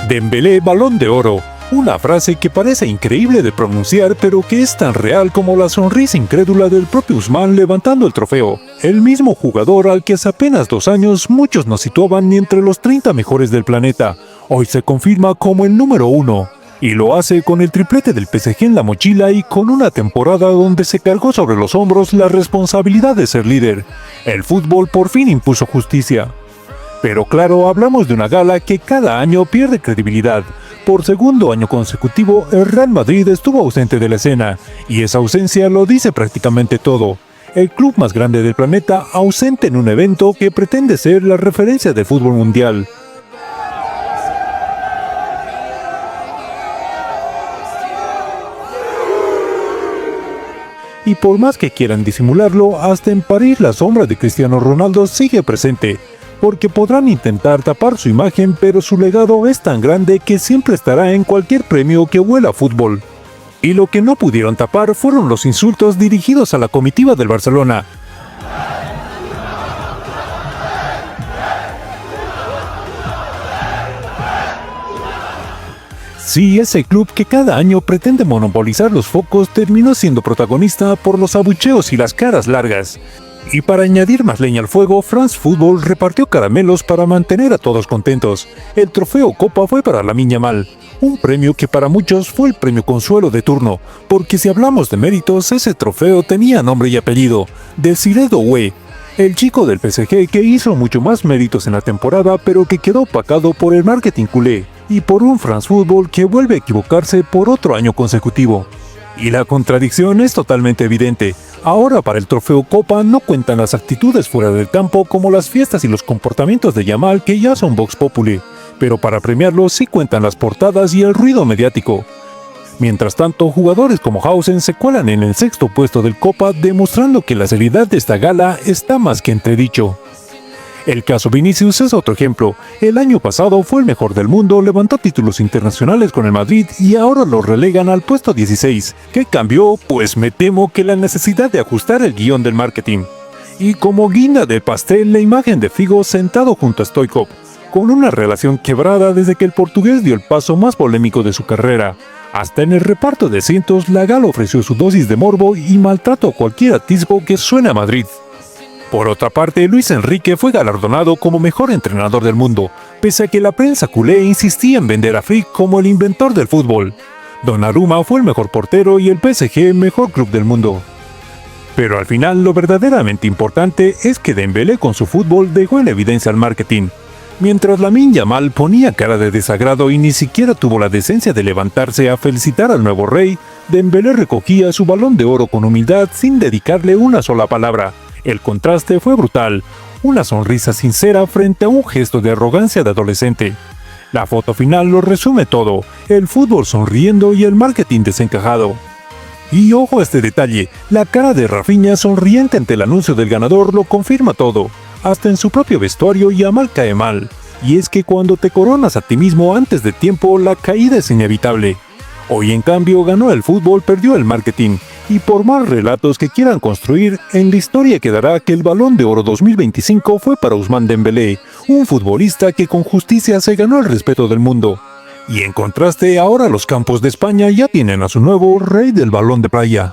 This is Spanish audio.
Dembélé Balón de Oro. Una frase que parece increíble de pronunciar, pero que es tan real como la sonrisa incrédula del propio Ousmane levantando el trofeo. El mismo jugador al que hace apenas 2 años muchos nos situaban entre los 30 mejores del planeta, hoy se confirma como el número 1. Y lo hace con el triplete del PSG en la mochila y con una temporada donde se cargó sobre los hombros la responsabilidad de ser líder. El fútbol por fin impuso justicia. Pero claro, hablamos de una gala que cada año pierde credibilidad. Por segundo año consecutivo, el Real Madrid estuvo ausente de la escena, y esa ausencia lo dice prácticamente todo. El club más grande del planeta ausente en un evento que pretende ser la referencia del fútbol mundial. Y por más que quieran disimularlo, hasta en París la sombra de Cristiano Ronaldo sigue presente, porque podrán intentar tapar su imagen, pero su legado es tan grande que siempre estará en cualquier premio que huela a fútbol. Y lo que no pudieron tapar fueron los insultos dirigidos a la comitiva del Barcelona. Sí, ese club que cada año pretende monopolizar los focos terminó siendo protagonista por los abucheos y las caras largas. Y para añadir más leña al fuego, France Football repartió caramelos para mantener a todos contentos. El trofeo Copa fue para Lamine Yamal, un premio que para muchos fue el premio consuelo de turno, porque si hablamos de méritos, ese trofeo tenía nombre y apellido, Desiré Doué, el chico del PSG que hizo mucho más méritos en la temporada, pero que quedó opacado por el marketing culé, y por un France Football que vuelve a equivocarse por otro año consecutivo. Y la contradicción es totalmente evidente. Ahora para el trofeo Copa no cuentan las actitudes fuera del campo como las fiestas y los comportamientos de Yamal que ya son Vox Populi, pero para premiarlo sí cuentan las portadas y el ruido mediático. Mientras tanto, jugadores como Hausen se cuelan en el 6º puesto del Copa, demostrando que la seriedad de esta gala está más que entredicho. El caso Vinicius es otro ejemplo. El año pasado fue el mejor del mundo, levantó títulos internacionales con el Madrid y ahora lo relegan al puesto 16. ¿Qué cambió? Pues me temo que la necesidad de ajustar el guión del marketing. Y como guinda del pastel, la imagen de Figo sentado junto a Stoichkov, con una relación quebrada desde que el portugués dio el paso más polémico de su carrera. Hasta en el reparto de asientos, la gala ofreció su dosis de morbo y maltrato a cualquier atisbo que suene a Madrid. Por otra parte, Luis Enrique fue galardonado como mejor entrenador del mundo, pese a que la prensa culé insistía en vender a Flick como el inventor del fútbol. Donnarumma fue el mejor portero y el PSG mejor club del mundo. Pero al final, lo verdaderamente importante es que Dembélé con su fútbol dejó en evidencia al marketing. Mientras Lamine Yamal ponía cara de desagrado y ni siquiera tuvo la decencia de levantarse a felicitar al nuevo rey, Dembélé recogía su Balón de Oro con humildad sin dedicarle una sola palabra. El contraste fue brutal, una sonrisa sincera frente a un gesto de arrogancia de adolescente. La foto final lo resume todo, el fútbol sonriendo y el marketing desencajado. Y ojo a este detalle, la cara de Rafinha sonriente ante el anuncio del ganador lo confirma todo, hasta en su propio vestuario Yamal cae mal. Y es que cuando te coronas a ti mismo antes de tiempo, la caída es inevitable. Hoy en cambio ganó el fútbol, perdió el marketing. Y por más relatos que quieran construir, en la historia quedará que el Balón de Oro 2025 fue para Ousmane Dembélé, un futbolista que con justicia se ganó el respeto del mundo. Y en contraste, ahora los campos de España ya tienen a su nuevo rey del balón de playa.